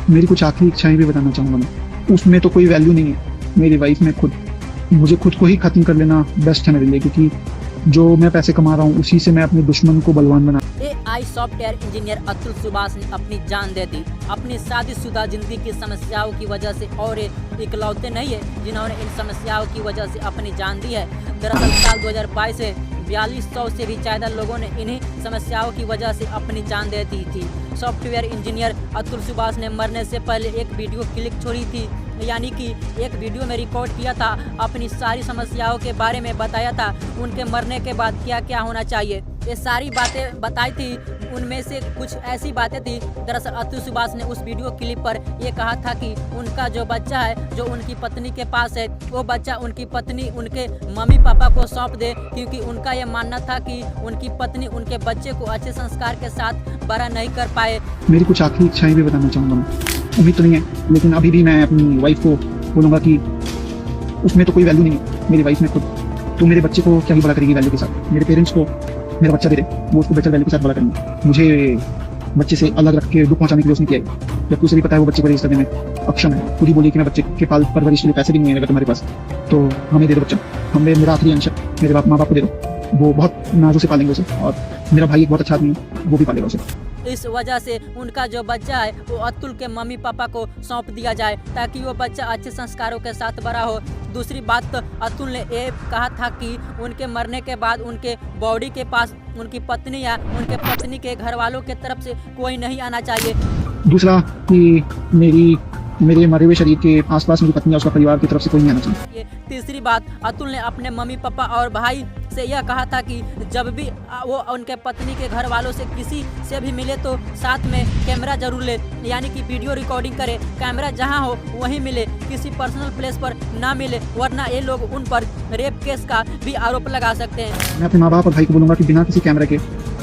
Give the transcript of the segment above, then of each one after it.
मेरी कुछ आखिरी इच्छाएं भी बताना चाहूँगा मैं। उसमें तो कोई वैल्यू नहीं है मेरी वाइफ में। मुझे खुद को ही खत्म कर लेना बेस्ट है मेरे लिए, क्योंकि जो मैं पैसे कमा रहा हूँ उसी से मैं अपने दुश्मन को बलवान बना। AI software engineer Atul Subhash ने अपनी जान दे दी अपनी शादीशुदा जिंदगी की समस्याओं की वजह से, और इकलौते नहीं है जिन्होंने इन समस्याओं की वजह से अपनी जान दी है। दरअसल साल 2022 से 4200 से भी ज़्यादा लोगों ने इन्हीं समस्याओं की वजह से अपनी जान दे दी थी। सॉफ्टवेयर इंजीनियर अतुल सुभाष ने मरने से पहले एक वीडियो क्लिक छोड़ी थी, यानी कि एक वीडियो में रिकॉर्ड किया था, अपनी सारी समस्याओं के बारे में बताया था, उनके मरने के बाद क्या क्या होना चाहिए, ये सारी बातें बताई थी। उनमें से कुछ ऐसी बातें थी। दरअसल अतुल सुभाष ने उस वीडियो क्लिप पर ये कहा था कि उनका जो बच्चा है जो उनकी पत्नी के पास है, वो बच्चा उनकी पत्नी उनके मम्मी पापा को सौंप दे, क्योंकि उनका ये मानना था कि उनकी पत्नी उनके बच्चे को अच्छे संस्कार के साथ बड़ा नहीं कर पाए। मेरी कुछ आखिरी इच्छाएं भी बताना चाहूँगा मैं। उम्मीद तो नहीं है, लेकिन अभी भी मैं अपनी वाइफ को बोलूँगा कि उसमें तो कोई वैल्यू नहीं है मेरी वाइफ में खुद। तो मेरे बच्चे को क्या ही बड़ा करेगी वैल्यू के साथ। मेरे पेरेंट्स को मेरा बच्चा दे दे, वो उसको बेटर वैल्यू के साथ बड़ा करेंगे। मुझे बच्चे से अलग रख के दुख पहुंचाने की उसने किया है, जबकि उसे भी पता है वो बच्चे को रेज करने में अक्षम है। खुद ही बोली कि मैं बच्चे के परवरिश के लिए पैसे भी नहीं है अगर तुम्हारे पास, तो हमें दे दो बच्चा, हमें मेरा आखिरी अंश मेरे माँ बाप को दे दो, वो बहुत नाजों से पालेंगे उसे, और मेरा भाई एक बहुत अच्छा आदमी है, वो भी पालेगा उसे। इस वजह से उनका जो बच्चा है वो अतुल के मम्मी पापा को सौंप दिया जाए, ताकि वो बच्चा अच्छे संस्कारों के साथ बड़ा हो। दूसरी बात, अतुल ने ये कहा था कि उनके मरने के बाद उनके बॉडी के पास उनकी पत्नी या उनके पत्नी के घर वालों के तरफ से कोई नहीं आना चाहिए। दूसरा कि मेरे मरे हुए शरीर के आसपास मेरी पत्नी और उसका परिवार की तरफ से कोई नहीं आना चाहिए। तीसरी बात, अतुल ने अपने मम्मी पापा और भाई से यह कहा था कि जब भी वो उनके पत्नी के घर वालों से किसी से भी मिले तो साथ में कैमरा जरूर ले, यानी कि वीडियो रिकॉर्डिंग करे। कैमरा जहां हो वहीं मिले, किसी पर्सनल प्लेस पर ना मिले, वरना ये लोग उन पर रेप केस का भी आरोप लगा सकते हैं। मैं अपने माँ बाप और भाई को बोलूँगा कि बिना किसी कैमरा के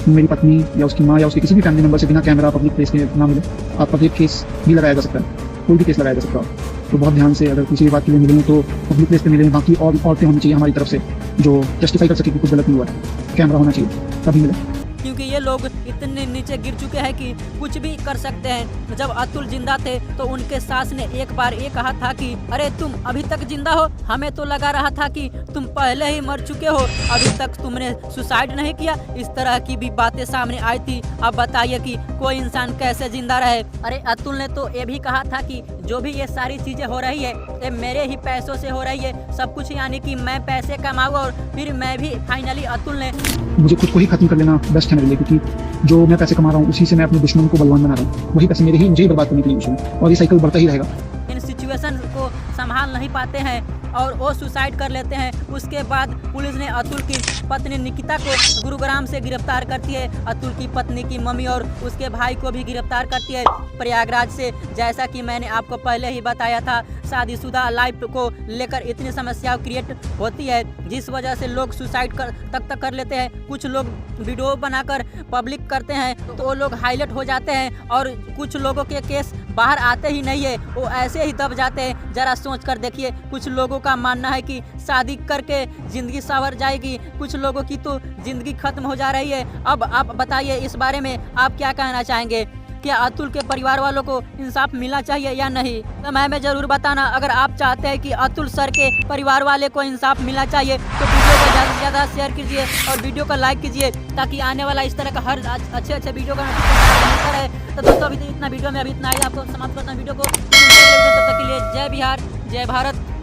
मेरी पत्नी या उसकी माँ या उसके किसी भी फैमिली मेंबर से बिना कैमरा पब्लिक प्लेस के ना मिले। आप पब्लिक केस भी लगाया जा सकता है, कोई भी केस लगाया जा सकता है। तो बहुत ध्यान से अगर किसी भी बात के लिए मिलेंगे तो पब्लिक प्लेस पे मिलेंगे। बाकी और औरतें होनी चाहिए हमारी तरफ से जो जस्टिफाई कर सके कि कुछ गलत नहीं हुआ है। कैमरा होना चाहिए तभी मिले, क्योंकि ये लोग इतने नीचे गिर चुके हैं कि कुछ भी कर सकते हैं। जब अतुल जिंदा थे तो उनके सास ने एक बार ये कहा था कि अरे तुम अभी तक जिंदा हो, हमें तो लगा रहा था कि तुम पहले ही मर चुके हो, अभी तक तुमने सुसाइड नहीं किया। इस तरह की भी बातें सामने आई थी। अब बताइए कि कोई इंसान कैसे जिंदा रहे। अरे अतुल ने तो ये भी कहा था कि जो भी ये सारी चीजें हो रही है ये मेरे ही पैसों से हो रही है सब कुछ, यानी कि मैं पैसे कमाऊंगा और फिर मैं भी फाइनली अतुल ने मुझे खुद को ही खत्म कर लेना बेस्ट है मेरे लिए, क्योंकि जो मैं पैसे कमा रहा हूँ उसी से मैं अपने दुश्मन को बलवान बना रहा हूँ। वही पैसे मुझे ही बर्बाद करने के लिए यूज होंगे और ये साइकिल बढ़ता ही रहेगा। इन सिचुएशन को संभाल नहीं पाते हैं और वो सुसाइड कर लेते हैं। उसके बाद पुलिस ने अतुल की पत्नी निकिता को गुरुग्राम से गिरफ्तार करती है। अतुल की पत्नी की मम्मी और उसके भाई को भी गिरफ्तार करती है प्रयागराज से। जैसा कि मैंने आपको पहले ही बताया था, शादीशुदा लाइफ को लेकर इतनी समस्या क्रिएट होती है जिस वजह से लोग सुसाइड तक कर लेते हैं। कुछ लोग वीडियो बनाकर पब्लिक करते हैं तो वो लोग हाईलाइट हो जाते हैं, और कुछ लोगों के केस बाहर आते ही नहीं है, वो ऐसे ही दब जाते हैं। जरा सोच कर देखिए, कुछ लोगों का मानना है कि शादी करके ज़िंदगी संवर जाएगी, कुछ लोगों की तो ज़िंदगी खत्म हो जा रही है। अब आप बताइए इस बारे में आप क्या कहना चाहेंगे? क्या अतुल के परिवार वालों को इंसाफ मिलना चाहिए या नहीं? कमेंट में ज़रूर बताना। अगर आप चाहते हैं कि अतुल सर के परिवार वाले को इंसाफ मिलना चाहिए तो वीडियो को ज़्यादा से ज़्यादा शेयर कीजिए और वीडियो को लाइक कीजिए, ताकि आने वाला इस तरह का हर अच्छे वीडियो का मिलता रहे। तो दोस्तों अभी इतना वीडियो में अभी इतना ही, आपको समाप्त करना वीडियो को। तब तक के लिए जय बिहार, जय भारत।